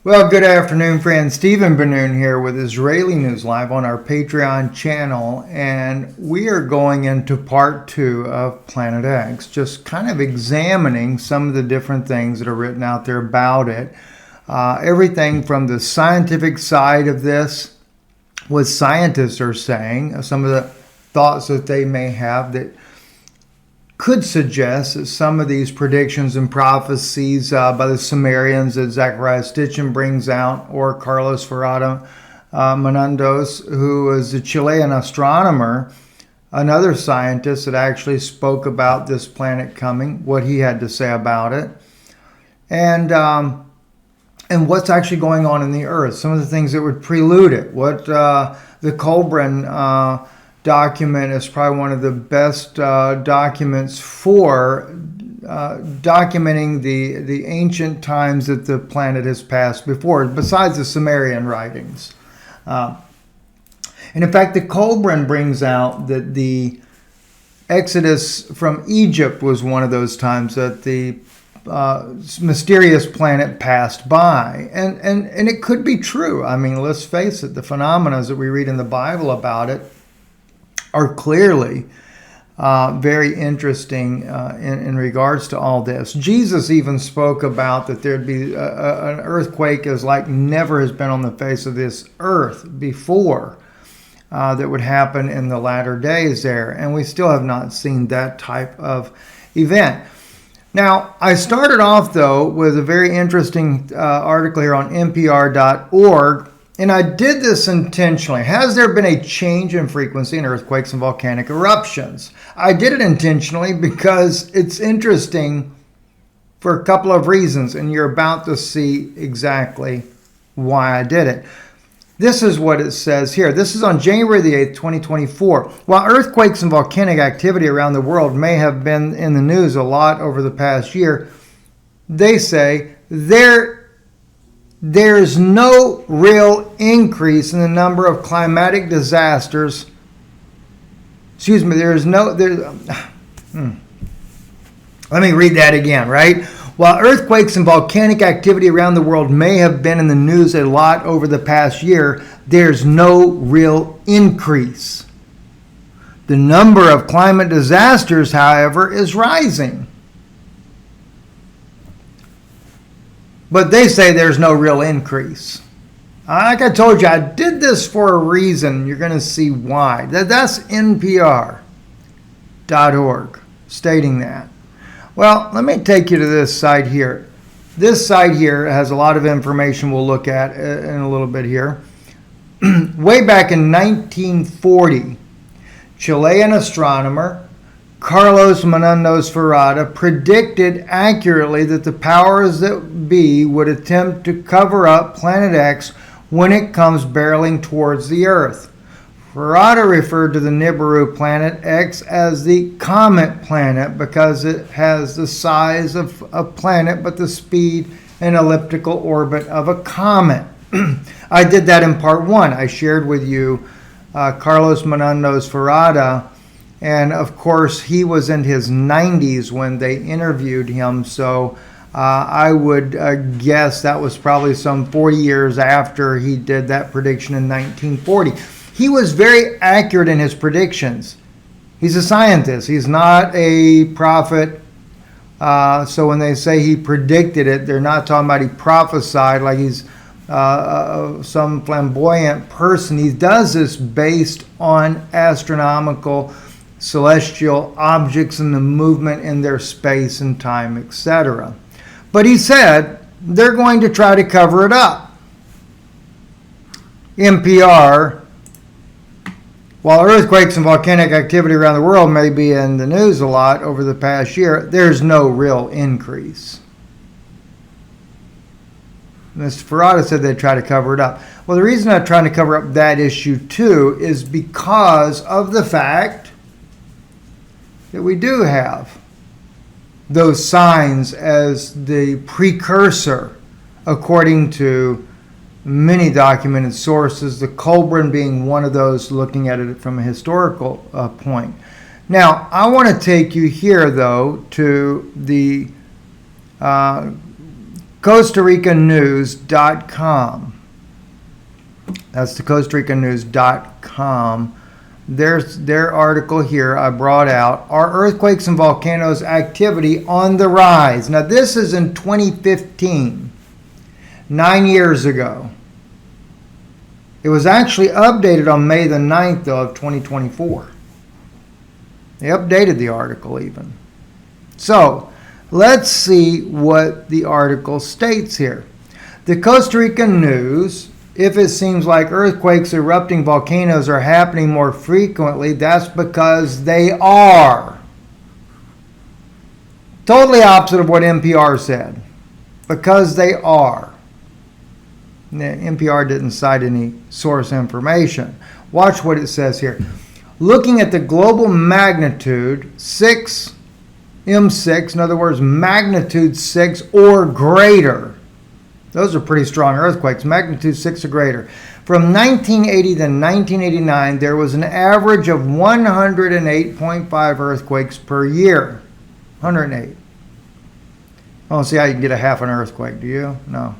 Well, good afternoon, friends. Stephen Benoon here with Israeli News Live on our Patreon channel, and we are going into part 2 of Planet X, just kind of examining some of the different things that are written out there about it. Everything from the scientific side of this, what scientists are saying, some of the thoughts that they may have that could suggest that some of these predictions and prophecies by the Sumerians that Zechariah Stitchin brings out, or Carlos Ferrada Menendez, who is a Chilean astronomer, another scientist that actually spoke about this planet coming, what he had to say about it, and what's actually going on in the Earth, some of the things that would prelude it, what the Kolbrin document is probably one of the best documents for documenting the ancient times that the planet has passed before, besides the Sumerian writings. And in fact, the Kolbrin brings out that the Exodus from Egypt was one of those times that the mysterious planet passed by. And it could be true. I mean, let's face it, the phenomena that we read in the Bible about it are clearly very interesting in regards to all this. Jesus even spoke about that there'd be an earthquake as like never has been on the face of this earth before that would happen in the latter days there. And we still have not seen that type of event. Now, I started off, though, with a very interesting article here on NPR.org. And I did this intentionally. Has there been a change in frequency in earthquakes and volcanic eruptions? I did it intentionally because it's interesting for a couple of reasons, and you're about to see exactly why I did it. This is what it says here. This is on January the 8th, 2024. While earthquakes and volcanic activity around the world may have been in the news a lot over the past year, they say there's no real increase in the number of climatic disasters. Excuse me, let me read that again, right? While earthquakes and volcanic activity around the world may have been in the news a lot over the past year, there's no real increase. The number of climate disasters, however, is rising. But they say there's no real increase. Like I told you, I did this for a reason. You're going to see why. That's NPR.org stating that. Well, let me take you to this site here. This site here has a lot of information we'll look at in a little bit here. Way back in 1940, Chilean astronomer Carlos Menendez Ferrada predicted accurately that the powers that be would attempt to cover up Planet X when it comes barreling towards the Earth. Ferrada referred to the Nibiru Planet X as the comet planet because it has the size of a planet but the speed and elliptical orbit of a comet. I did that in part 1. I shared with you Carlos Menendez Ferrada. And of course, he was in his 90s when they interviewed him. So I would guess that was probably some 40 years after he did that prediction in 1940. He was very accurate in his predictions. He's a scientist. He's not a prophet. So when they say he predicted it, they're not talking about he prophesied like he's some flamboyant person. He does this based on astronomical celestial objects and the movement in their space and time, etc. But he said they're going to try to cover it up. NPR, while earthquakes and volcanic activity around the world may be in the news a lot over the past year, there's no real increase. Mr. Ferrada said they'd try to cover it up. Well, the reason I'm trying to cover up that issue too is because of the fact that we do have those signs as the precursor, according to many documented sources, the Kolbrin being one of those looking at it from a historical point. Now, I want to take you here, though, to the CostaRicaNews.com. That's the CostaRicaNews.com. There's their article here I brought out. Are earthquakes and volcanoes activity on the rise? Now this is in 2015, 9 years ago. It was actually updated on May the 9th though, of 2024. They updated the article even. So let's see what the article states here. The Costa Rican News, if it seems like earthquakes, erupting volcanoes are happening more frequently, that's because they are. Totally opposite of what NPR said. Because they are. NPR didn't cite any source information. Watch what it says here. Looking at the global magnitude, M6, in other words, magnitude 6 or greater. Those are pretty strong earthquakes, magnitude 6 or greater. From 1980 to 1989, there was an average of 108.5 earthquakes per year. 108. I don't see how you can get a half an earthquake, do you? No.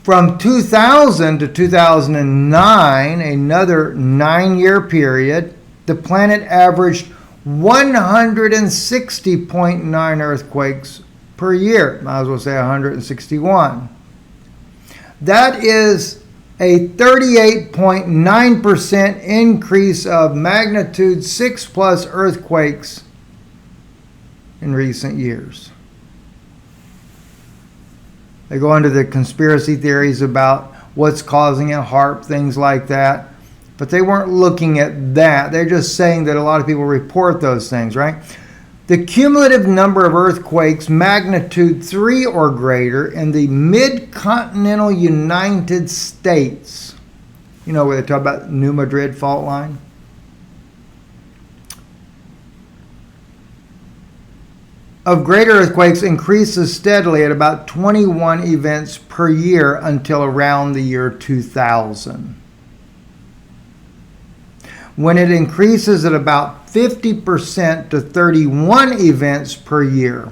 From 2000 to 2009, another 9-year period, the planet averaged 160.9 earthquakes per year. Might as well say 161. That is a 38.9% increase of magnitude 6 plus earthquakes in recent years. They go into the conspiracy theories about what's causing it, HAARP, things like that. But they weren't looking at that. They're just saying that a lot of people report those things, right? The cumulative number of earthquakes, magnitude 3 or greater, in the mid-continental United States. You know where they talk about New Madrid fault line? Of greater earthquakes increases steadily at about 21 events per year until around the year 2000. When it increases at about 50% to 31 events per year.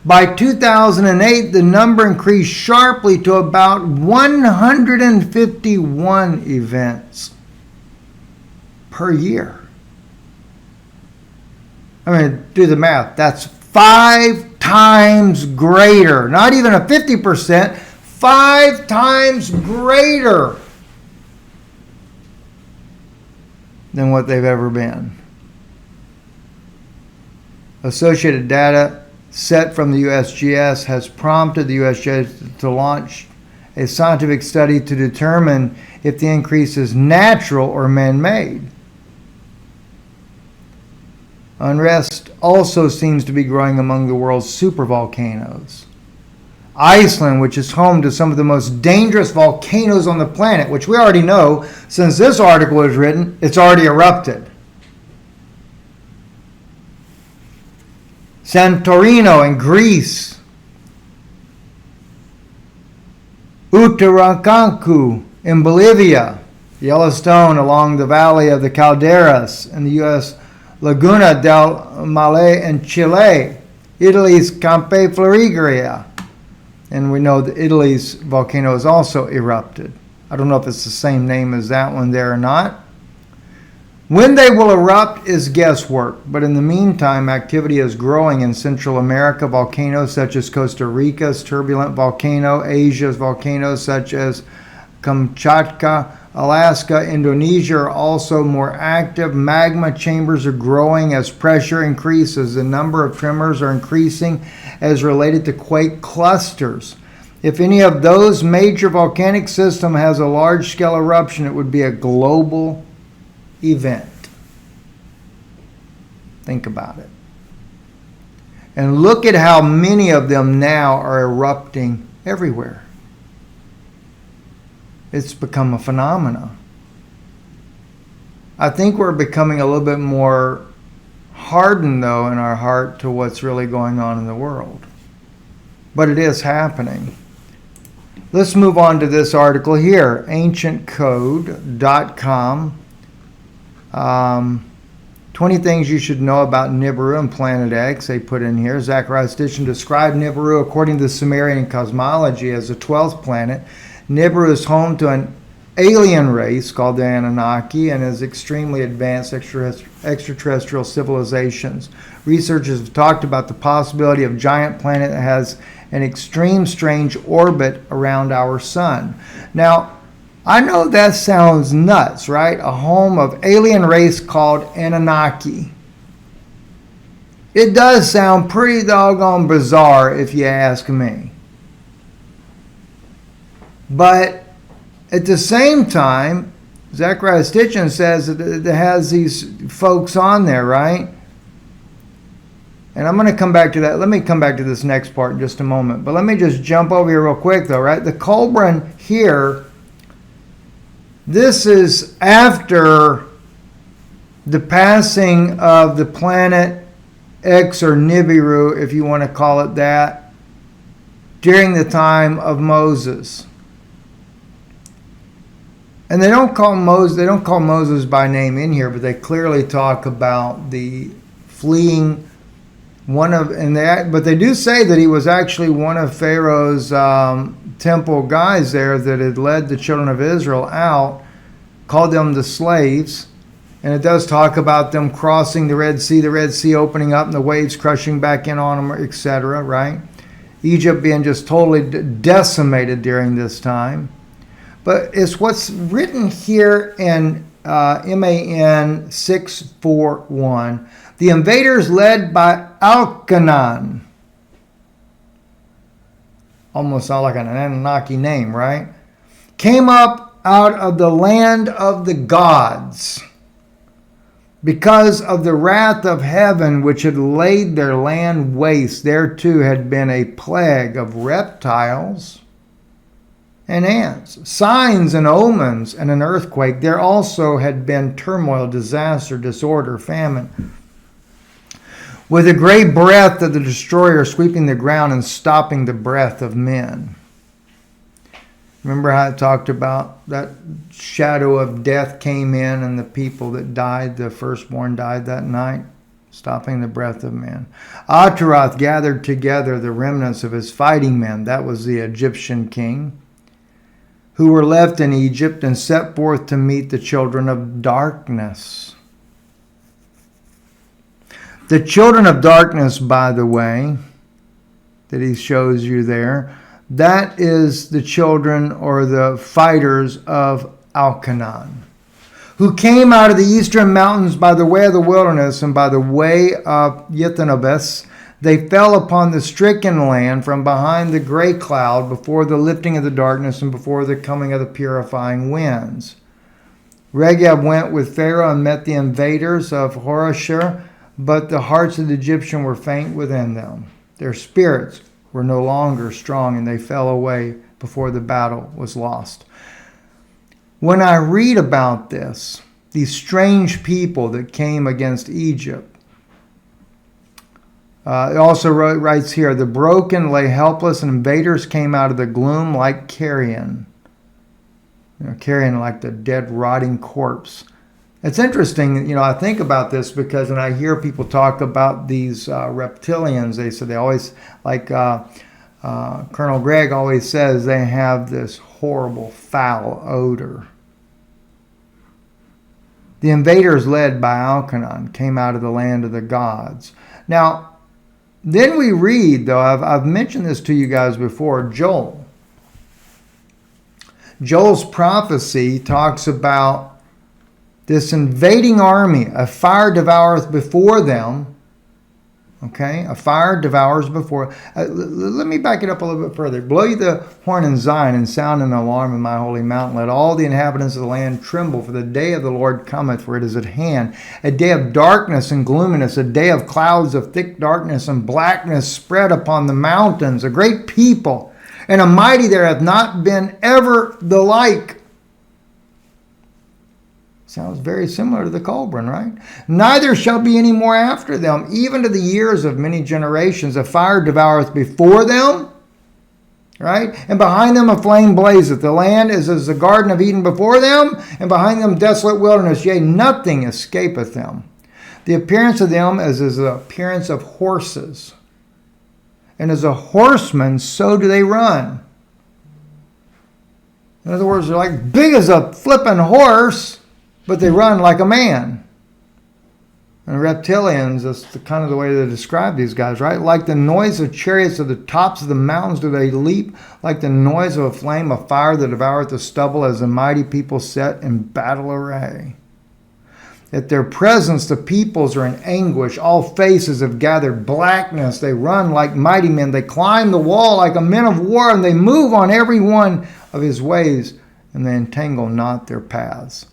By 2008, the number increased sharply to about 151 events per year. I mean, do the math. That's 5 times greater. Not even a 50%, 5 times greater than what they've ever been. Associated data set from the USGS has prompted the USGS to launch a scientific study to determine if the increase is natural or man-made. Unrest also seems to be growing among the world's supervolcanoes. Iceland, which is home to some of the most dangerous volcanoes on the planet, which we already know, since this article was written, it's already erupted. Santorini in Greece. Utaracancu in Bolivia. Yellowstone along the valley of the Calderas in the U.S. Laguna del Male in Chile. Italy's Campe Florigeria. And we know that Italy's volcano has also erupted. I don't know if it's the same name as that one there or not. When they will erupt is guesswork, but in the meantime, activity is growing in Central America. Volcanoes such as Costa Rica's turbulent volcano, Asia's volcanoes such as Kamchatka, Alaska, Indonesia are also more active. Magma chambers are growing as pressure increases. The number of tremors are increasing as related to quake clusters. If any of those major volcanic systems has a large-scale eruption, it would be a global event. Think about it. And look at how many of them now are erupting everywhere. It's become a phenomenon. I think we're becoming a little bit more hardened, though, in our heart to what's really going on in the world. But it is happening. Let's move on to this article here, ancientcode.com, 20 things you should know about Nibiru and Planet X, they put in here. Zachariah Stitchin described Nibiru according to the Sumerian cosmology as the 12th planet. Nibiru is home to an alien race called the Anunnaki and is extremely advanced extraterrestrial civilizations. Researchers have talked about the possibility of a giant planet that has an extreme strange orbit around our sun. Now, I know that sounds nuts, right? A home of alien race called Anunnaki. It does sound pretty doggone bizarre if you ask me. But at the same time, Zachariah Stitchin says that it has these folks on there, right? And I'm going to come back to that. Let me come back to this next part in just a moment. But let me just jump over here real quick, though, right? The Colburn here, this is after the passing of the planet X, or Nibiru, if you want to call it that, during the time of Moses. And they don't call Moses by name in here, but they clearly talk about the fleeing but they do say that he was actually one of Pharaoh's temple guys there that had led the children of Israel out, called them the slaves. And it does talk about them crossing the Red Sea opening up and the waves crushing back in on them, etc., right? Egypt being just totally decimated during this time. But it's what's written here in MAN 641. The invaders led by Elchanan. Almost sound like an Anunnaki name, right? Came up out of the land of the gods because of the wrath of heaven which had laid their land waste. There too had been a plague of reptiles and ants, signs and omens, and an earthquake. There also had been turmoil, disaster, disorder, famine, with a great breath of the destroyer sweeping the ground and stopping the breath of men. Remember how it talked about that shadow of death came in and the people that died, the firstborn died that night, stopping the breath of men. Ataroth gathered together the remnants of his fighting men, that was the Egyptian king, who were left in Egypt, and set forth to meet the children of darkness. The children of darkness, by the way, that he shows you there, that is the children or the fighters of Elchanan, who came out of the eastern mountains by the way of the wilderness and by the way of Yithanobes. They fell upon the stricken land from behind the gray cloud before the lifting of the darkness and before the coming of the purifying winds. Regab went with Pharaoh and met the invaders of Horashir, but the hearts of the Egyptians were faint within them. Their spirits were no longer strong, and they fell away before the battle was lost. When I read about this, these strange people that came against Egypt, it also writes here, the broken lay helpless, and invaders came out of the gloom like carrion. Carrion like the dead, rotting corpse. It's interesting, I think about this because when I hear people talk about these reptilians, they always, like Colonel Gregg always says, they have this horrible, foul odor. The invaders led by Elchanan came out of the land of the gods. Now, then we read, though, I've mentioned this to you guys before, Joel. Joel's prophecy talks about this invading army. A fire devoureth before them. Okay, a fire devours before. Let me back it up a little bit further. Blow ye the horn in Zion and sound an alarm in my holy mountain. Let all the inhabitants of the land tremble, for the day of the Lord cometh, for it is at hand. A day of darkness and gloominess, a day of clouds of thick darkness and blackness spread upon the mountains. A great people and a mighty there hath not been ever the like. Sounds very similar to the Colburn, right? Neither shall be any more after them, even to the years of many generations. A fire devoureth before them, right? And behind them a flame blazeth. The land is as the garden of Eden before them, and behind them desolate wilderness. Yea, nothing escapeth them. The appearance of them is the appearance of horses. And as a horseman, so do they run. In other words, they're like big as a flippin' horse, but they run like a man. And reptilians, that's kind of the way they describe these guys, right? Like the noise of chariots at the tops of the mountains do they leap, like the noise of a flame of fire that devoureth the stubble as the mighty people set in battle array. At their presence, the peoples are in anguish. All faces have gathered blackness. They run like mighty men. They climb the wall like a men of war, and they move on every one of his ways, and they entangle not their paths.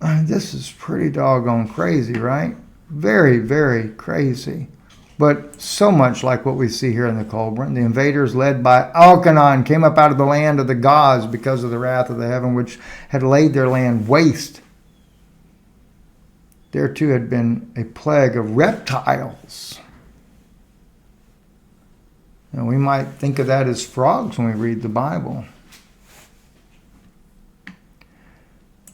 This is pretty doggone crazy, right? Very, very crazy. But so much like what we see here in the Colburn. The invaders led by Elkanah came up out of the land of the gods because of the wrath of the heaven, which had laid their land waste. There too had been a plague of reptiles. And we might think of that as frogs when we read the Bible.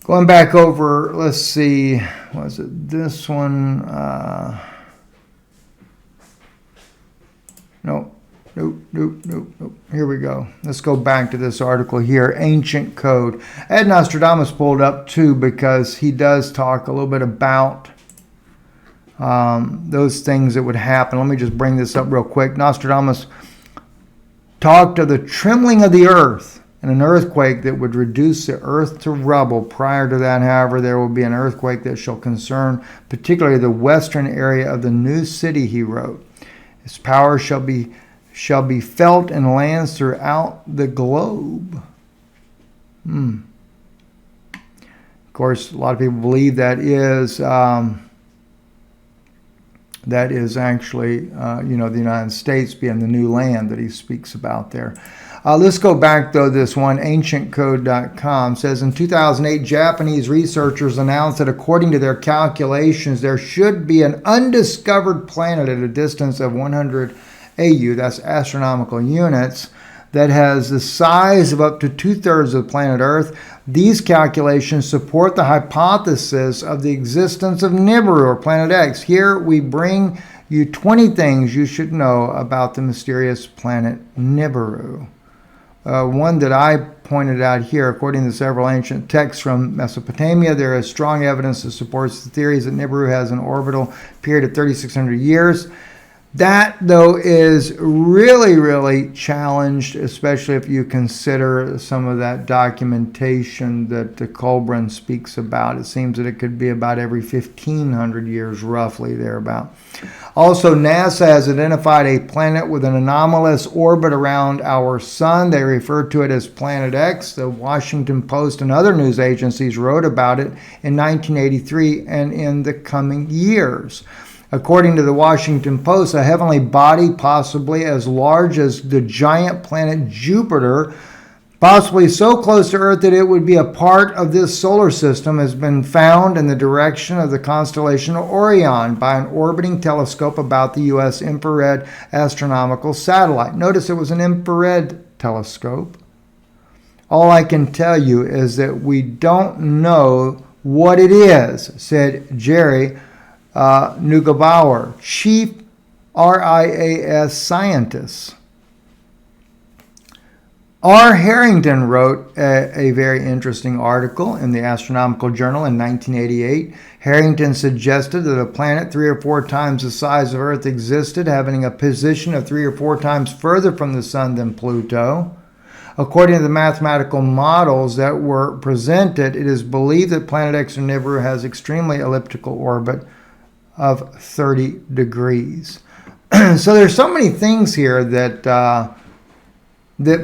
Going back over, let's see, was it this one? Nope. Here we go. Let's go back to this article here, Ancient Code. I had Nostradamus pulled up too because he does talk a little bit about those things that would happen. Let me just bring this up real quick. Nostradamus talked of the trembling of the earth and an earthquake that would reduce the earth to rubble. Prior to that, however, there will be an earthquake that shall concern particularly the western area of the new city, he wrote. Its power shall be felt in lands throughout the globe. Of course, a lot of people believe that is actually, the United States being the new land that he speaks about there. Let's go back, though, this one. AncientCode.com says, in 2008, Japanese researchers announced that according to their calculations, there should be an undiscovered planet at a distance of 100 AU, that's astronomical units, that has the size of up to 2/3 of planet Earth. These calculations support the hypothesis of the existence of Nibiru, or Planet X. Here we bring you 20 things you should know about the mysterious planet Nibiru. One that I pointed out here, according to several ancient texts from Mesopotamia, there is strong evidence that supports the theories that Nibiru has an orbital period of 3,600 years. That, though, is really, really challenged, especially if you consider some of that documentation that the Colburn speaks about. It seems that it could be about every 1,500 years, roughly, thereabout. Also, NASA has identified a planet with an anomalous orbit around our sun. They refer to it as Planet X. The Washington Post and other news agencies wrote about it in 1983 and in the coming years. According to the Washington Post, a heavenly body possibly as large as the giant planet Jupiter, possibly so close to Earth that it would be a part of this solar system, has been found in the direction of the constellation Orion by an orbiting telescope about the U.S. infrared astronomical satellite. Notice it was an infrared telescope. All I can tell you is that we don't know what it is, said Jerry Neugebauer, chief RIAS scientist. R. Harrington wrote a very interesting article in the Astronomical Journal in 1988. Harrington suggested that a planet 3 or 4 times the size of Earth existed, having a position of 3 or 4 times further from the Sun than Pluto. According to the mathematical models that were presented, it is believed that Planet X or Nibiru has extremely elliptical orbit of 30 degrees. So there's so many things here that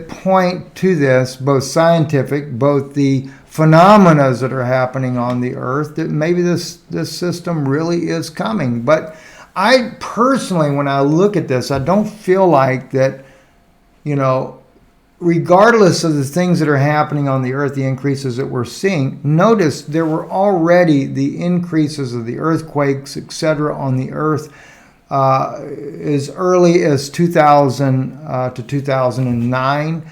point to this, both scientific, both the phenomena that are happening on the Earth, that maybe this system really is coming. But I personally, when I look at this, I don't feel like that, regardless of the things that are happening on the Earth, the increases that we're seeing, notice there were already the increases of the earthquakes, etc., on the Earth as early as 2000 to 2009.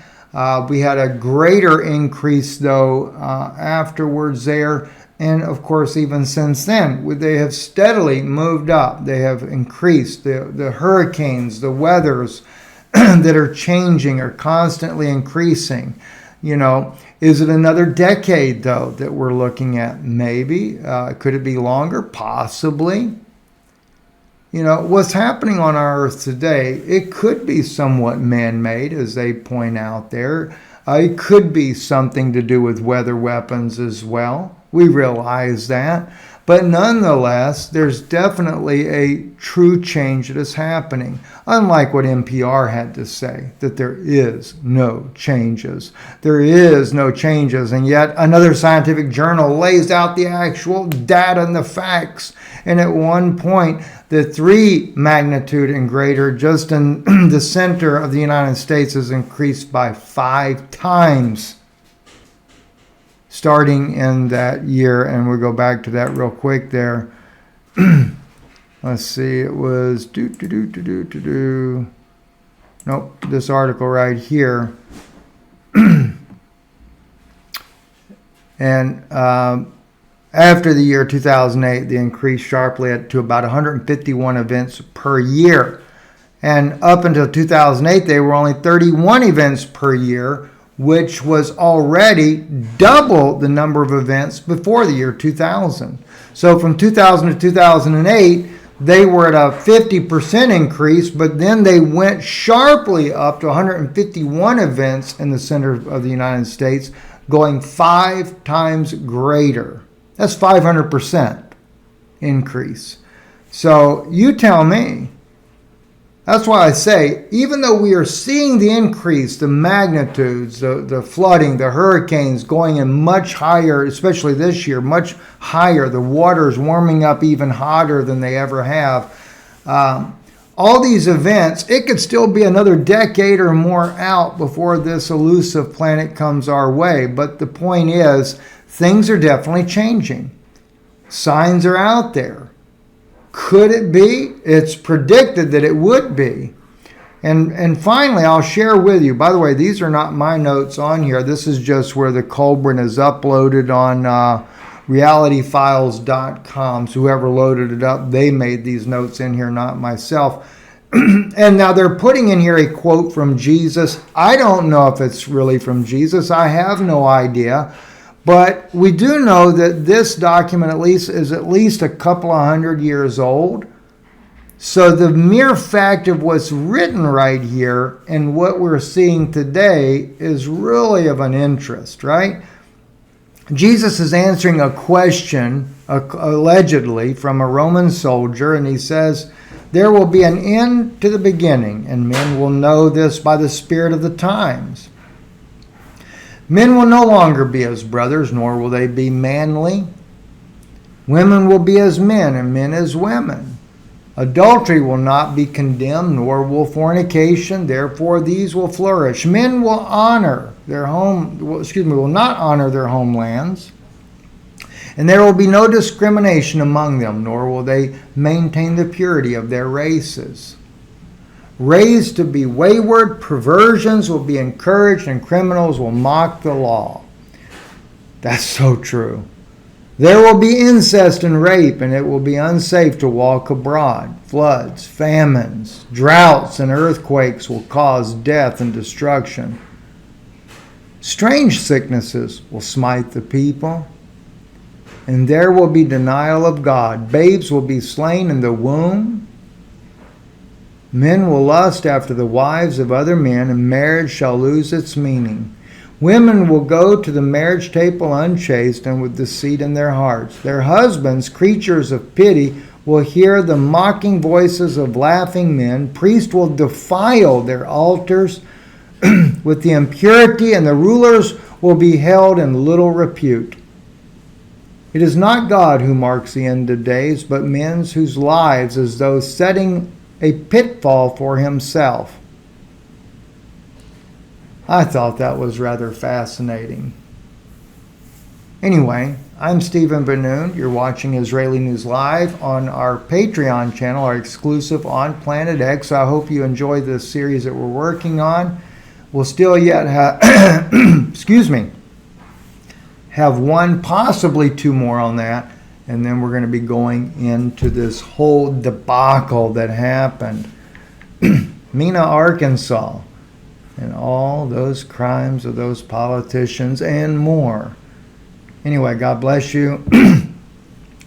We had a greater increase, though, afterwards there. And of course, even since then, they have steadily moved up. They have increased. The hurricanes, the weathers that are changing are constantly increasing. Is it another decade, though, that we're looking at? Maybe. Could it be longer? Possibly. What's happening on our Earth today, it could be somewhat man-made, as they point out there. It could be something to do with weather weapons as well. We realize that. But nonetheless, there's definitely a true change that is happening. Unlike what NPR had to say, that there is no changes. There is no changes. And yet another scientific journal lays out the actual data and the facts. And at one point, the 3 magnitude and greater just in the center of the United States has increased by 5 times. Starting in that year, and we'll go back to that real quick there. Let's see, it was nope, this article right here. And after the year 2008, they increased sharply to about 151 events per year. And up until 2008, they were only 31 events per year, which was already double the number of events before the year 2000. So from 2000 to 2008, they were at a 50% increase, but then they went sharply up to 151 events in the center of the United States, going 5 times greater. That's 500% increase. So you tell me. That's why I say, even though we are seeing the increase, the magnitudes, the flooding, the hurricanes going in much higher, especially this year, much higher, the water's warming up even hotter than they ever have. All these events, it could still be another decade or more out before this elusive planet comes our way. But the point is, things are definitely changing. Signs are out there. Could it be? It's predicted that it would be. And finally, I'll share with you, by the way, these are not my notes on here. This is just where the Colburn is uploaded on realityfiles.com. So whoever loaded it up, they made these notes in here, not myself. And now they're putting in here a quote from Jesus. I don't know if it's really from Jesus. I have no idea. But we do know that this document is at least a couple of 100 years old. So the mere fact of what's written right here and what we're seeing today is really of an interest, right? Jesus is answering a question, allegedly, from a Roman soldier, and he says, "There will be an end to the beginning, and men will know this by the spirit of the times. Men will no longer be as brothers, nor will they be manly. Women will be as men, and men as women. Adultery will not be condemned, nor will fornication. Therefore, these will flourish. Men will will not honor their homelands, and there will be no discrimination among them, nor will they maintain the purity of their races. Raised to be wayward, perversions will be encouraged, and criminals will mock the law." That's so true. "There will be incest and rape, and it will be unsafe to walk abroad. Floods, famines, droughts, and earthquakes will cause death and destruction. Strange sicknesses will smite the people, and there will be denial of God. Babes will be slain in the womb. Men will lust after the wives of other men, and marriage shall lose its meaning. Women will go to the marriage table unchaste and with deceit in their hearts. Their husbands, creatures of pity, will hear the mocking voices of laughing men. Priests will defile their altars with the impurity, and the rulers will be held in little repute. It is not God who marks the end of days, but men whose lives as though setting a pitfall for himself." I thought that was rather fascinating. Anyway, I'm Stephen Ben-Nun. You're watching Israeli News Live on our Patreon channel, our exclusive On Planet X. I hope you enjoy this series that we're working on. We'll still yet have, have one, possibly two more on that. And then we're going to be going into this whole debacle that happened. Mena, Arkansas, and all those crimes of those politicians and more. Anyway, God bless you.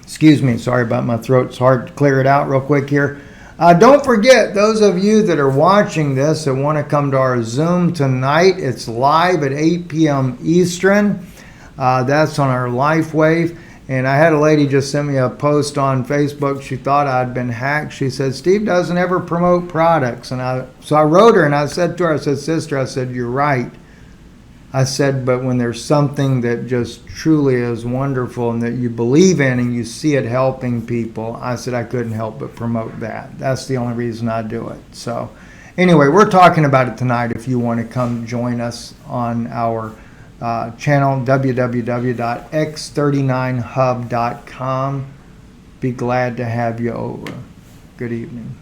Excuse me, sorry about my throat. It's hard to clear it out real quick here. Don't forget, those of you that are watching this that want to come to our Zoom tonight, it's live at 8 p.m. Eastern. That's on our LifeWave. And I had a lady just send me a post on Facebook. She thought I'd been hacked. She said, Steve doesn't ever promote products. And so I wrote her and I said to her, I said, sister, I said, you're right. I said, but when there's something that just truly is wonderful and that you believe in and you see it helping people, I said I couldn't help but promote that. That's the only reason I do it. So anyway, we're talking about it tonight if you want to come join us on our channel, www.x39hub.com. Be glad to have you over. Good evening.